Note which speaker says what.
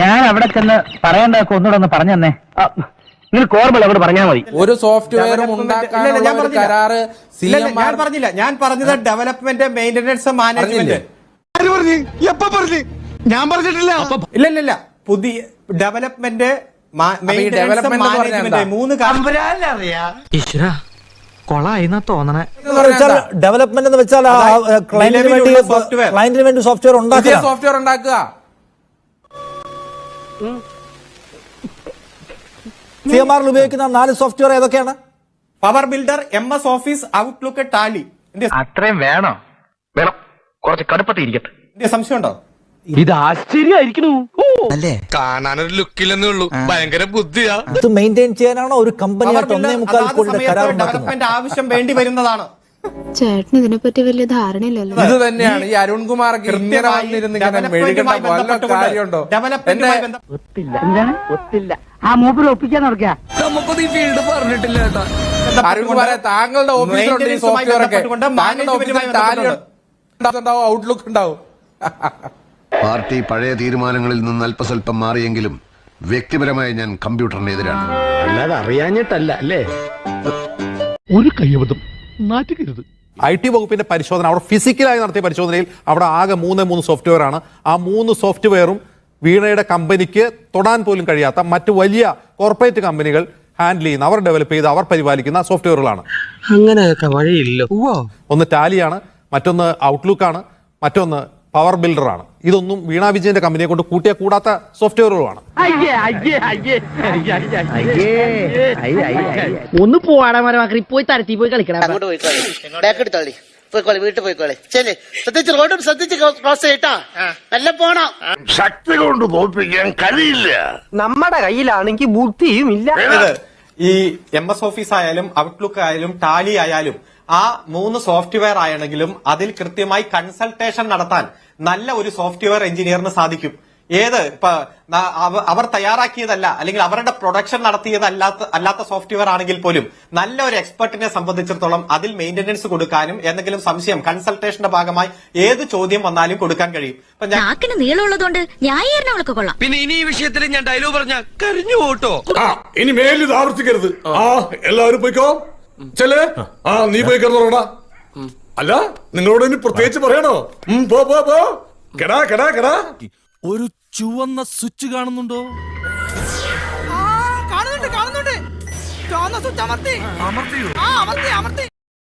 Speaker 1: ഞാൻ അവിടെ ചെന്ന് പറയേണ്ടതൊക്കെ ഒന്നുകൂടെ ഒന്ന് പറഞ്ഞു തന്നെ. നിങ്ങൾക്ക് ഓർമ്മ അവിടെ പറഞ്ഞാൽ മതി.
Speaker 2: ഒരു സോഫ്റ്റ്വെയറും ഉണ്ടാക്കാനുള്ള കരാറ്
Speaker 3: ഞാൻ പറഞ്ഞില്ല. ഞാൻ പറഞ്ഞത് ഡെവലപ്മെന്റ്, മെയിന്റനൻസ്, മാനേജ്മെന്റ്.
Speaker 4: ഞാൻ പറഞ്ഞിട്ടില്ല.
Speaker 3: ഇല്ല പുതിയ ഡെവലപ്മെന്റ്, മാനേജ്മെന്റ്, മൂന്ന്
Speaker 1: തോന്നണേ.
Speaker 5: ഡെവലപ്മെന്റ് എന്ന് വെച്ചാൽ ക്ലയന്റിന് വേണ്ടി സോഫ്റ്റ്വെയർ
Speaker 2: ഉണ്ടാക്കുക.
Speaker 5: CMR ഉപയോഗിക്കുന്ന 4 സോഫ്റ്റ്വെയർ ഏതൊക്കെയാണ്?
Speaker 3: Power builder, MS office, outlook, Tally.
Speaker 1: അത്രയും വേണം. വേണം, കുറച്ച് കടുപ്പത്തിരിക്കട്ടെ.
Speaker 3: സംശയമുണ്ടോ?
Speaker 1: ഇത് ആശ്ചര്യമായിരിക്കണു
Speaker 4: അല്ലേ? കാണാനൊരു ലുക്കില്ലെന്നേ ഉള്ളൂ, ഭയങ്കര ബുദ്ധിയാ.
Speaker 5: ഇത് മെയിൻറ്റെയിൻ ചെയ്യാനാണോ ഒരു കമ്പനിയായിട്ട് 1.25 കോടിയുടെ കരാർ
Speaker 3: ഡെവലപ്മെന്റ് ആവശ്യം വേണ്ടി വരുന്നതാണ്.
Speaker 6: ചേട്ടന് ഇതിനെപ്പറ്റി വലിയ ധാരണയില്ലല്ലോ.
Speaker 2: ഇത് തന്നെയാണ് ഈ അരുൺകുമാർ
Speaker 1: ഒത്തില്ല. ആ മൂപ്പര് ഒപ്പിക്കാൻ നടക്കുക.
Speaker 4: നമുക്കത് ഈ ഫീൽഡ് പറഞ്ഞിട്ടില്ല കേട്ടാ.
Speaker 2: അരുൺകുമാരെ, താങ്കളുടെ ഓഫീസിലുണ്ട് ഈ സോഫ്റ്റ്വെയർ ഒക്കെ. താങ്കളുടെ ഓഫീസിൽ ടാലി ഉണ്ടാവും, ഔട്ട്ലുക്ക് ഉണ്ടാവും.
Speaker 7: പാർട്ടി പഴയ തീരുമാനങ്ങളിൽ നിന്ന് അല്പസ്വല്പം മാറിയെങ്കിലും വ്യക്തിപരമായി ഞാൻ കമ്പ്യൂട്ടറിനെതിരാണ്.
Speaker 1: അല്ലാതെ അറിയാഞ്ഞിട്ടല്ല അല്ലേ?
Speaker 8: ഒരു കയ്യബദ്ധം നാറ്റുകരുത്.
Speaker 9: IT വകുപ്പിന്റെ പരിശോധന, അവിടെ ഫിസിക്കലായി നടത്തിയ പരിശോധനയിൽ അവിടെ ആകെ 3 സോഫ്റ്റ്വെയർ ആണ്. ആ 3 സോഫ്റ്റ്വെയറും വീണയുടെ കമ്പനിക്ക് തൊടാൻ പോലും കഴിയാത്ത മറ്റു വലിയ കോർപ്പറേറ്റ് കമ്പനികൾ ഹാൻഡിൽ ചെയ്യുന്ന, അവർ ഡെവലപ്പ് ചെയ്ത് അവർ പരിപാലിക്കുന്ന സോഫ്റ്റ്വെയറുകളാണ്.
Speaker 1: അങ്ങനെയൊക്കെ വഴിയില്ല.
Speaker 9: ഒന്ന് ടാലിയാണ്, മറ്റൊന്ന് ഔട്ട്ലുക്ക് ആണ്, മറ്റൊന്ന് പവർ ബിൽഡർ ആണ്. ഇതൊന്നും വീണ വിജയന്റെ കമ്പനിയെ കൊണ്ട് കൂട്ടിയാൽ കൂടാത്ത സോഫ്റ്റ്വെയറുകളാണ്.
Speaker 1: ഒന്ന് പോവാടാ മരമാക്കി പോയി തരത്തി പോയി കളിക്കണം.
Speaker 10: വീട്ടിൽ പോയിക്കോളെ. ശരി, ശ്രദ്ധിച്ച് റോഡും ശ്രദ്ധിച്ച് ക്രോസ് ചെയ്യട്ടാ. എല്ലാം പോണം.
Speaker 7: ശക്തി കൊണ്ട് തോൽപ്പിക്കാൻ കഴിയില്ല.
Speaker 1: നമ്മുടെ കയ്യിലാണെങ്കിൽ ബുദ്ധിയും ഇല്ല.
Speaker 3: ഈ MS ഓഫീസ് ആയാലും ഔട്ട്ലുക്ക് ആയാലും ടാലി ആയാലും ആ 3 സോഫ്റ്റ്വെയർ ആണെങ്കിലും അതിൽ കൃത്യമായി കൺസൾട്ടേഷൻ നടത്താൻ നല്ല ഒരു സോഫ്റ്റ്വെയർ എഞ്ചിനീയറിന് സാധിക്കും. ഇപ്പൊ അവർ തയ്യാറാക്കിയതല്ല, അല്ലെങ്കിൽ അവരുടെ പ്രൊഡക്ഷൻ നടത്തിയതല്ലാത്ത സോഫ്റ്റ്വെയർ ആണെങ്കിൽ പോലും നല്ല ഒരു എക്സ്പെർട്ടിനെ സംബന്ധിച്ചിടത്തോളം അതിൽ മെയിന്റനൻസ് കൊടുക്കാനും എന്തെങ്കിലും സംശയം കൺസൾട്ടേഷന്റെ ഭാഗമായി ഏത് ചോദ്യം വന്നാലും കൊടുക്കാൻ കഴിയും.
Speaker 6: നീളമുള്ളതുകൊണ്ട് ന്യായീകരണങ്ങളൊക്കെ കൊള്ളാം.
Speaker 4: പിന്നെ ഇനി ഈ വിഷയത്തിൽ ഞാൻ ഡയലോഗ് പറഞ്ഞ കരഞ്ഞു പോട്ടോ.
Speaker 8: ഇനി മേലിൽ ഇത് ആവർത്തിക്കരുത്. എല്ലാവരും പോയിക്കോ. ചെല്ലേ, നീ പോയി കിടന്നോടാ. അല്ല, നിങ്ങളോട് ഇനി പ്രത്യേകിച്ച് പറയണോ? പോ. കെടാ. ഒരു ചുവന്ന സ്വിച്ച് കാണുന്നുണ്ടോ?
Speaker 4: കാണുന്നുണ്ട്. ചുവന്ന സ്വിച്ച് അമർത്തിയോ? അമർത്തി.